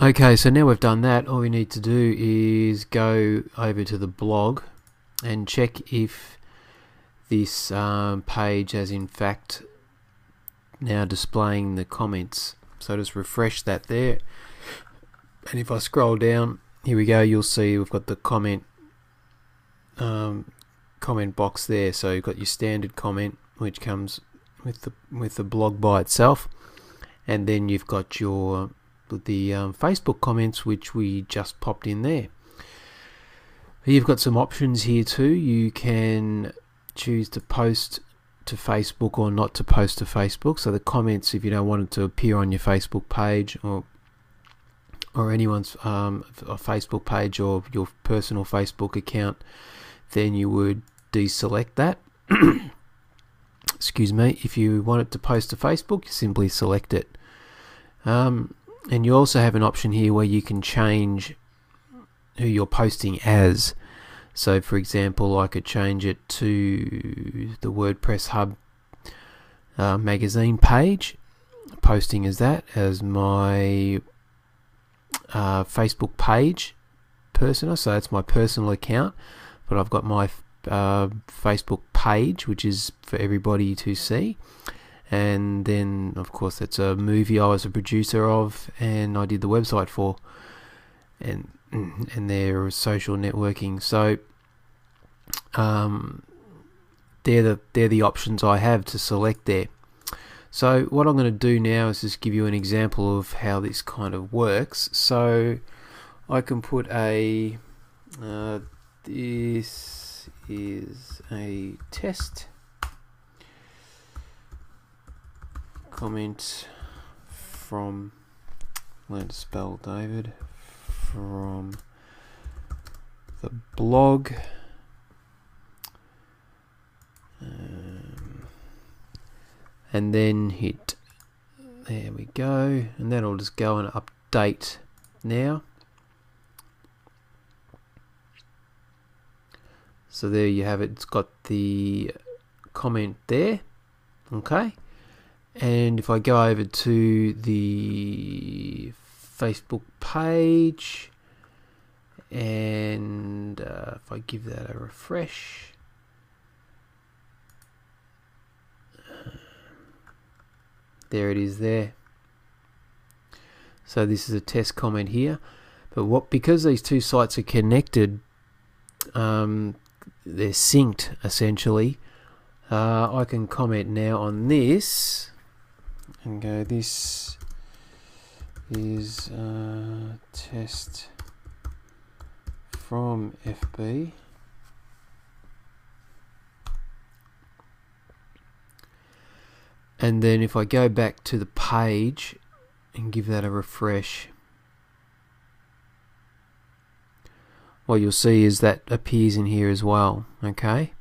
Okay, so now we've done that, all we need to do is go over to the blog and check if this page has in fact now displaying the comments. So just refresh that there, and if I scroll down, here we go, you'll see we've got the comment box there. So you've got your standard comment, which comes with the blog by itself, and then you've got your Facebook comments, which we just popped in there. You've got some options here too. You can choose to post to Facebook or not to post to Facebook. So the comments, if you don't want it to appear on your Facebook page or anyone's Facebook page or your personal Facebook account, then you would deselect that. Excuse me. If you want it to post to Facebook, you simply select it. And you also have an option here where you can change who you're posting as. So for example, I could change it to the WordPress Hub magazine page, posting as that, as my Facebook page persona. So that's my personal account, but I've got my Facebook page, which is for everybody to see. And then of course that's a movie I was a producer of and I did the website for, and their social networking. So they're the options I have to select there. So what I'm going to do now is just give you an example of how this kind of works. So I can put a this is a test comment from, learn to spell David, from the blog, and then hit, there we go, and then I'll just go and update now. So there you have it, it's got the comment there. Okay, and if I go over to the Facebook page and if I give that a refresh, there it is there. So this is a test comment here, but because these two sites are connected, they're synced essentially. I can comment now on this and go, this is a test from FB. And then if I go back to the page and give that a refresh, what you'll see is that appears in here as well. Okay,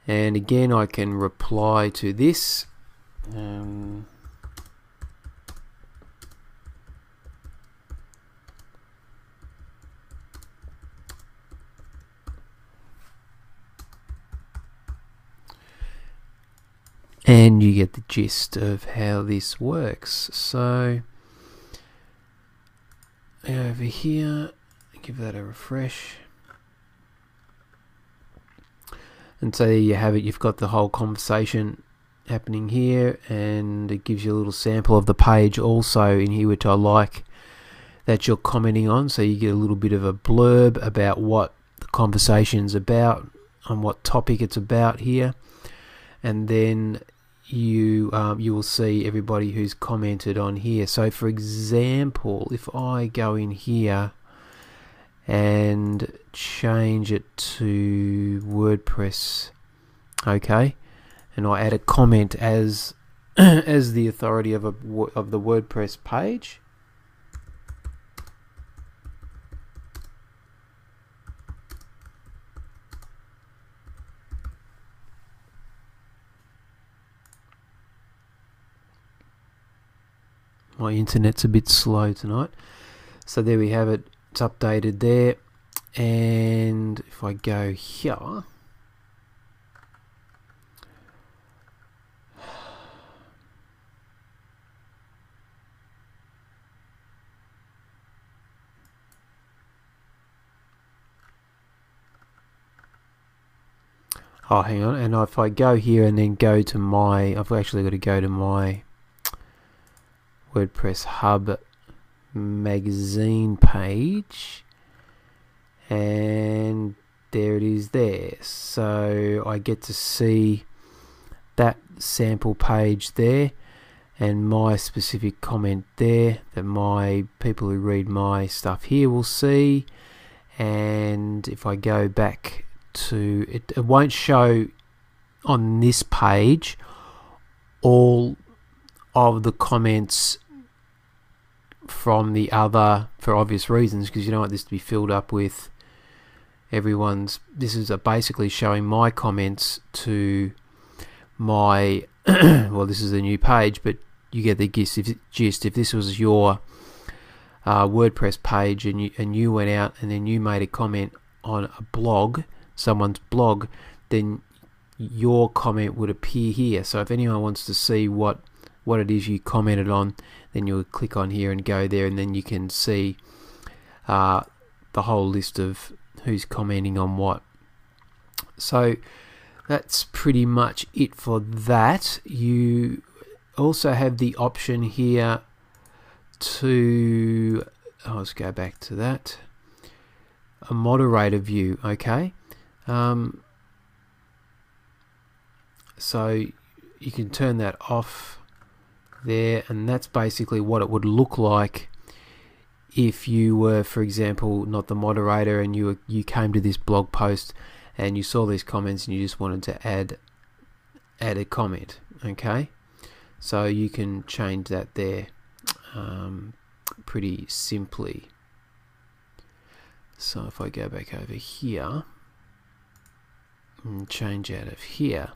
and again I can reply to this. And you get the gist of how this works. So over here, give that a refresh, and so there you have it. You've got the whole conversation happening here, and it gives you a little sample of the page also in here, which I like, that you're commenting on. So you get a little bit of a blurb about what the conversation's about, on what topic it's about here, and then you will see everybody who's commented on here. So for example, if I go in here and change it to WordPress, okay, and I add a comment as as the authority of the WordPress page, my internet's a bit slow tonight. So there we have it, it's updated there. And if I go here, Oh, hang on, and if I go here and then go to my, I've actually got to go to my WordPress Hub magazine page, and there it is there. So I get to see that sample page there and my specific comment there that my people who read my stuff here will see. And if I go back to it, it won't show on this page all of the comments from the other, for obvious reasons, because you don't want this to be filled up with everyone's. This is basically showing my comments to my well, this is a new page, but you get the gist. If this was your WordPress page and you went out and then you made a comment on a blog, someone's blog, then your comment would appear here. So if anyone wants to see what it is you commented on, then you'll click on here and go there, and then you can see the whole list of who's commenting on what. So that's pretty much it for that. You also have the option here to, let's go back to that, a moderator view. Okay, so you can turn that off there, and that's basically what it would look like if you were, for example, not the moderator, and you came to this blog post and you saw these comments and you just wanted to add a comment. Okay, so you can change that there pretty simply. So if I go back over here and change out of here,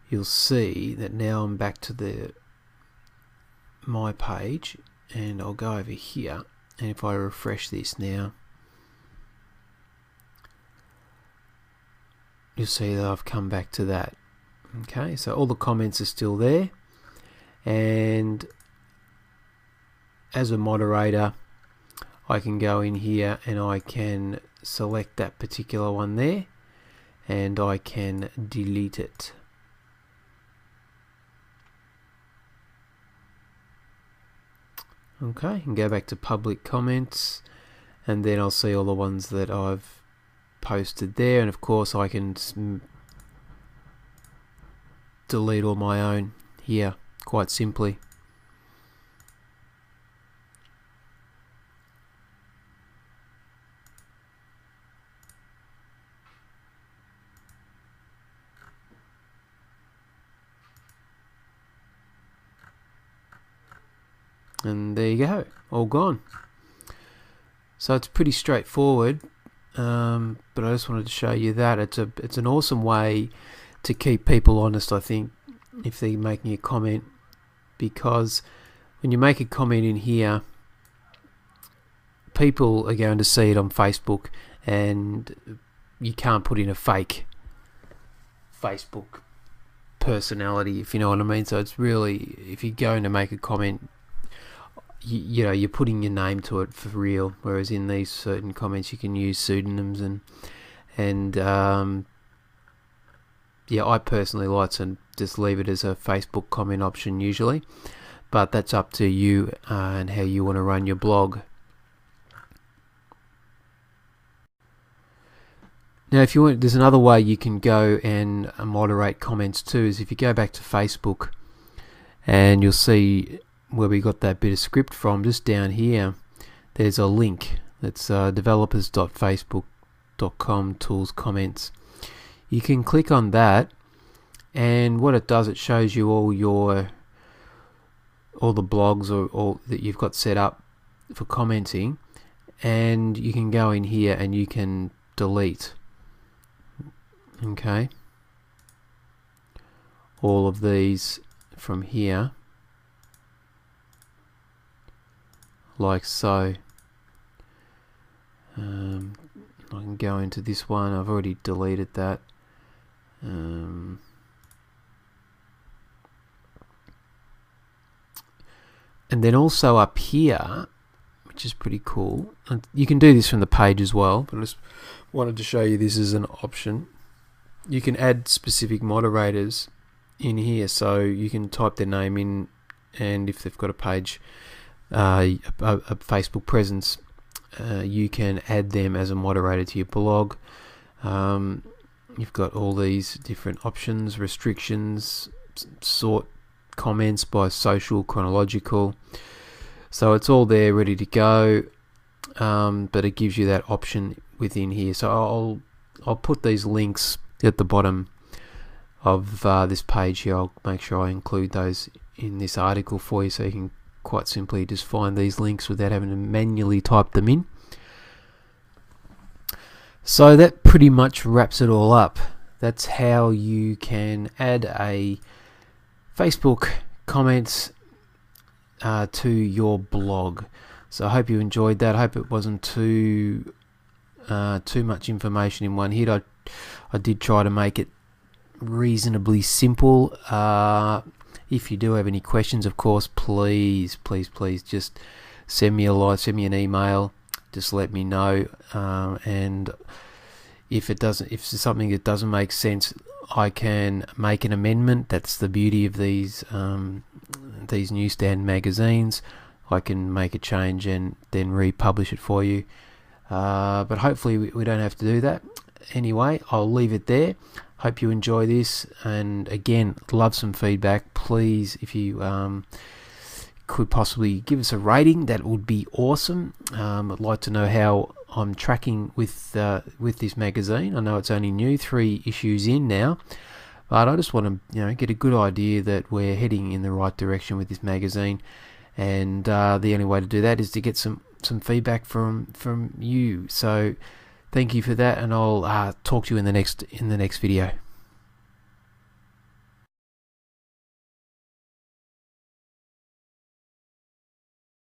you'll see that now I'm back to my page, and I'll go over here, and if I refresh this now, you'll see that I've come back to that. Okay, so all the comments are still there, and as a moderator I can go in here and I can select that particular one there, and I can delete it. Okay, and go back to public comments, and then I'll see all the ones that I've posted there, and of course I can delete all my own here quite simply. And there you go, all gone. So it's pretty straightforward, but I just wanted to show you that it's an awesome way to keep people honest, I think, if they're making a comment, because when you make a comment in here, people are going to see it on Facebook, and you can't put in a fake Facebook personality, if you know what I mean. So it's really, if you're going to make a comment, you know, you're putting your name to it for real, whereas in these certain comments you can use pseudonyms and yeah, I personally like to just leave it as a Facebook comment option usually, but that's up to you and how you want to run your blog. Now if you want, there's another way you can go and moderate comments too, is if you go back to Facebook, and you'll see where we got that bit of script from, just down here there's a link that's developers.facebook.com tools comments. You can click on that, and what it does, it shows you all the blogs or that you've got set up for commenting, and you can go in here and you can delete, okay, all of these from here, like so. I can go into this one. I've already deleted that. And then also up here, let me which is pretty cool. And you can do this from the page as well, but I just wanted to show you this as an option. You can add specific moderators in here, so you can type their name in, and if they've got a page, a Facebook presence, you can add them as a moderator to your blog. You've got all these different options, restrictions, sort comments by social, chronological, so it's all there ready to go, but it gives you that option within here. So I'll put these links at the bottom of this page here. I'll make sure I include those in this article for you, so you can quite simply just find these links without having to manually type them in. So that pretty much wraps it all up. That's how you can add a Facebook comments to your blog. So I hope you enjoyed that. I hope it wasn't too much information in one hit. I did try to make it reasonably simple. If you do have any questions, of course, please just send me an email. Just let me know, and if it's something that doesn't make sense, I can make an amendment. That's the beauty of these newsstand magazines. I can make a change and then republish it for you. But hopefully we don't have to do that. Anyway, I'll leave it there. Hope you enjoy this, and again, love some feedback. Please, if you could possibly give us a rating, that would be awesome. I'd like to know how I'm tracking with this magazine. I know it's only new, 3 issues in now, but I just want to get a good idea that we're heading in the right direction with this magazine, and the only way to do that is to get some feedback from you. So thank you for that, and I'll talk to you in the next video.